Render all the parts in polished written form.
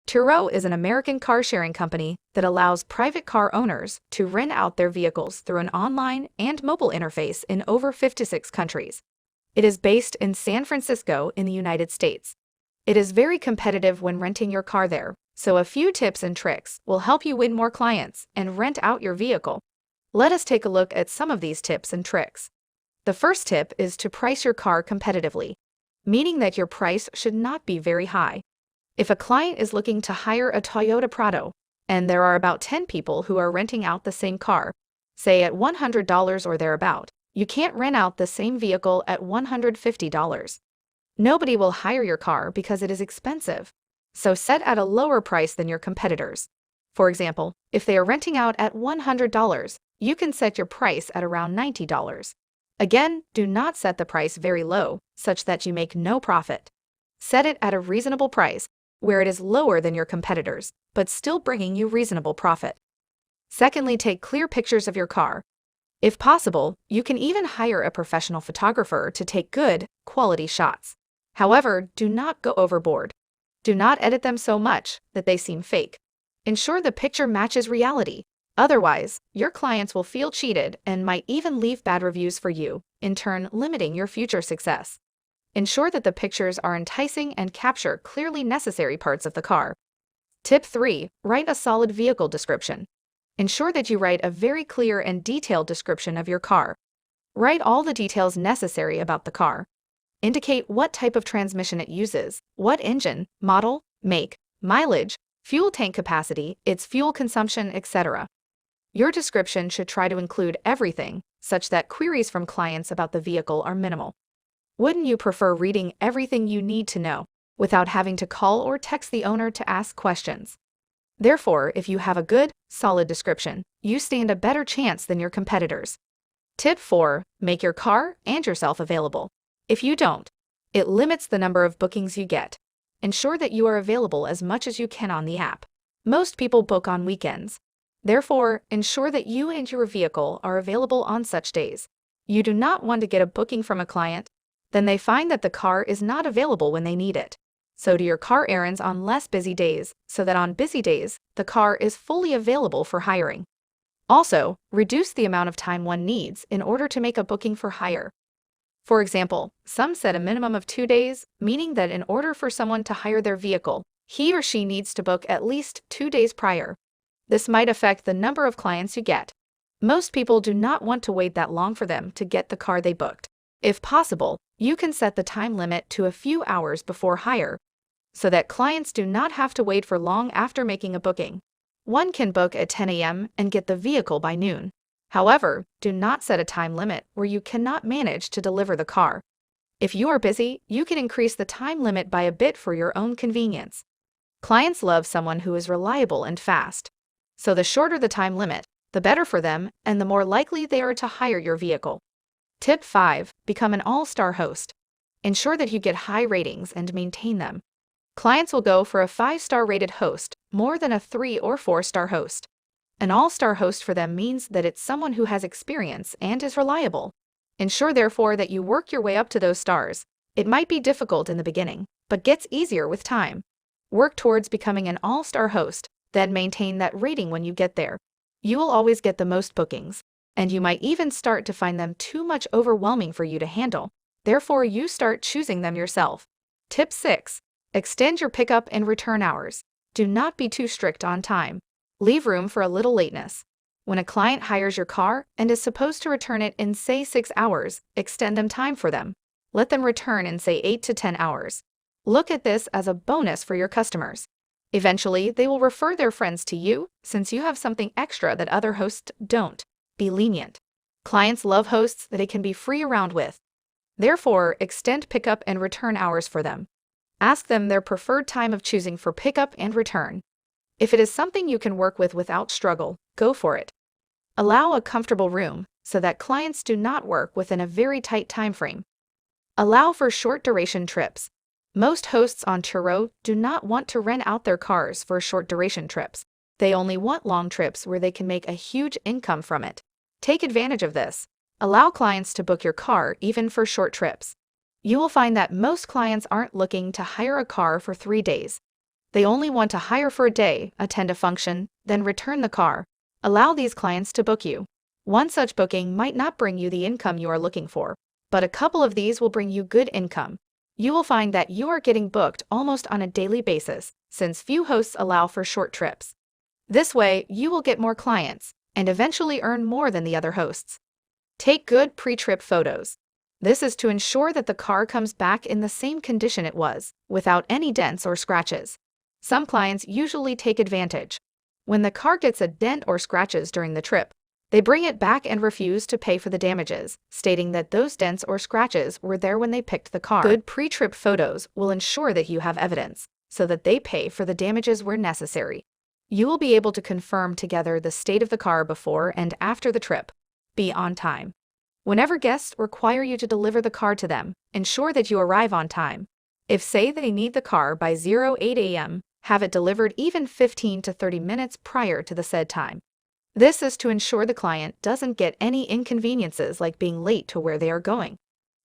Turo is an American car-sharing company that allows private car owners to rent out their vehicles through an online and mobile interface in over 56 countries. It is based in San Francisco in the United States. It is very competitive when renting your car there, so a few tips and tricks will help you win more clients and rent out your vehicle. Let us take a look at some of these tips and tricks. The first tip is to price your car competitively, meaning that your price should not be very high. If a client is looking to hire a Toyota Prado, and there are about 10 people who are renting out the same car, say at $100 or thereabout, you can't rent out the same vehicle at $150. Nobody will hire your car because it is expensive, so set at a lower price than your competitors. For example, if they are renting out at $100, you can set your price at around $90. Again, do not set the price very low, such that you make no profit. Set it at a reasonable price, where it is lower than your competitors, but still bringing you reasonable profit. Secondly, take clear pictures of your car. If possible, you can even hire a professional photographer to take good, quality shots. However, do not go overboard. Do not edit them so much that they seem fake. Ensure the picture matches reality. Otherwise, your clients will feel cheated and might even leave bad reviews for you, in turn limiting your future success. Ensure that the pictures are enticing and capture clearly necessary parts of the car. Tip 3. Write a solid vehicle description. Ensure that you write a very clear and detailed description of your car. Write all the details necessary about the car. Indicate what type of transmission it uses, what engine, model, make, mileage, fuel tank capacity, its fuel consumption, etc. Your description should try to include everything, such that queries from clients about the vehicle are minimal. Wouldn't you prefer reading everything you need to know, without having to call or text the owner to ask questions? Therefore, if you have a good, solid description, you stand a better chance than your competitors. Tip 4. Make your car and yourself available. If you don't, it limits the number of bookings you get. Ensure that you are available as much as you can on the app. Most people book on weekends. Therefore, ensure that you and your vehicle are available on such days. You do not want to get a booking from a client, then they find that the car is not available when they need it. So do your car errands on less busy days, so that on busy days, the car is fully available for hiring. Also, reduce the amount of time one needs in order to make a booking for hire. For example, some set a minimum of 2 days, meaning that in order for someone to hire their vehicle, he or she needs to book at least 2 days prior. This might affect the number of clients you get. Most people do not want to wait that long for them to get the car they booked. If possible, you can set the time limit to a few hours before hire, so that clients do not have to wait for long after making a booking. One can book at 10 a.m. and get the vehicle by noon. However, do not set a time limit where you cannot manage to deliver the car. If you are busy, you can increase the time limit by a bit for your own convenience. Clients love someone who is reliable and fast. So the shorter the time limit, the better for them and the more likely they are to hire your vehicle. Tip 5. Become an all-star host. Ensure that you get high ratings and maintain them. Clients will go for a 5-star rated host more than a 3 or 4-star host. An all-star host for them means that it's someone who has experience and is reliable. Ensure therefore that you work your way up to those stars. It might be difficult in the beginning, but gets easier with time. Work towards becoming an all-star host, then maintain that rating when you get there. You will always get the most bookings, and you might even start to find them too much overwhelming for you to handle. Therefore, you start choosing them yourself. Tip 6. Extend your pickup and return hours. Do not be too strict on time. Leave room for a little lateness. When a client hires your car and is supposed to return it in, say, 6 hours, extend them time for them. Let them return in, say, 8 to 10 hours. Look at this as a bonus for your customers. Eventually, they will refer their friends to you, since you have something extra that other hosts don't. Be lenient. Clients love hosts that they can be free around with. Therefore, extend pickup and return hours for them. Ask them their preferred time of choosing for pickup and return. If it is something you can work with without struggle, go for it. Allow a comfortable room so that clients do not work within a very tight time frame. Allow for short duration trips. Most hosts on Turo do not want to rent out their cars for short duration trips. They only want long trips where they can make a huge income from it. Take advantage of this. Allow clients to book your car even for short trips. You will find that most clients aren't looking to hire a car for 3 days. They only want to hire for a day, attend a function, then return the car. Allow these clients to book you. One such booking might not bring you the income you are looking for, but a couple of these will bring you good income. You will find that you are getting booked almost on a daily basis, since few hosts allow for short trips. This way, you will get more clients and eventually earn more than the other hosts. Take good pre-trip photos. This is to ensure that the car comes back in the same condition it was, without any dents or scratches. Some clients usually take advantage. When the car gets a dent or scratches during the trip, they bring it back and refuse to pay for the damages, stating that those dents or scratches were there when they picked the car. Good pre-trip photos will ensure that you have evidence, so that they pay for the damages where necessary. You will be able to confirm together the state of the car before and after the trip. Be on time. Whenever guests require you to deliver the car to them, ensure that you arrive on time. If say they need the car by 08 a.m., have it delivered even 15 to 30 minutes prior to the said time. This is to ensure the client doesn't get any inconveniences like being late to where they are going.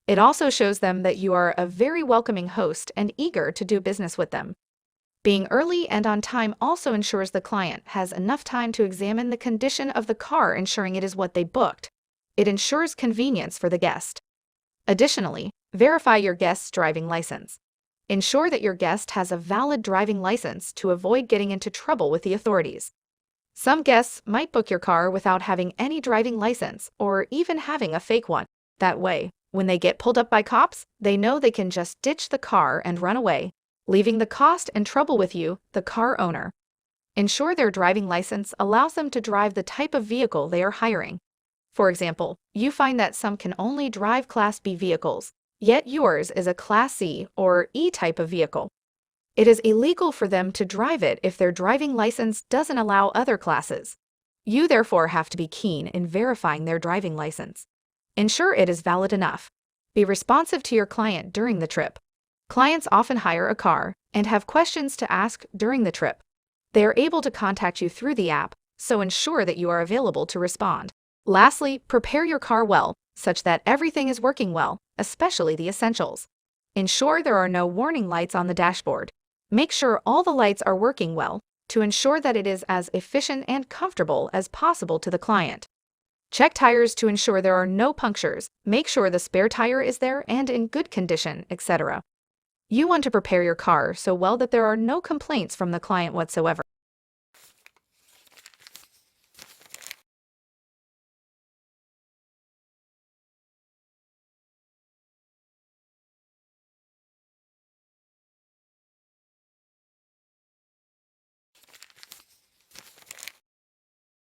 It also shows them that you are a very welcoming host and eager to do business with them. Being early and on time also ensures the client has enough time to examine the condition of the car, ensuring it is what they booked. It ensures convenience for the guest. Additionally, verify your guest's driving license. Ensure that your guest has a valid driving license to avoid getting into trouble with the authorities. Some guests might book your car without having any driving license or even having a fake one. That way, when they get pulled up by cops, they know they can just ditch the car and run away, leaving the cost and trouble with you, the car owner. Ensure their driving license allows them to drive the type of vehicle they are hiring. For example, you find that some can only drive Class B vehicles, yet yours is a Class C or E type of vehicle. It is illegal for them to drive it if their driving license doesn't allow other classes. You therefore have to be keen in verifying their driving license. Ensure it is valid enough. Be responsive to your client during the trip. Clients often hire a car and have questions to ask during the trip. They are able to contact you through the app, so ensure that you are available to respond. Lastly, prepare your car well, such that everything is working well, especially the essentials. Ensure there are no warning lights on the dashboard. Make sure all the lights are working well, to ensure that it is as efficient and comfortable as possible to the client. Check tires to ensure there are no punctures, make sure the spare tire is there and in good condition, etc. You want to prepare your car so well that there are no complaints from the client whatsoever.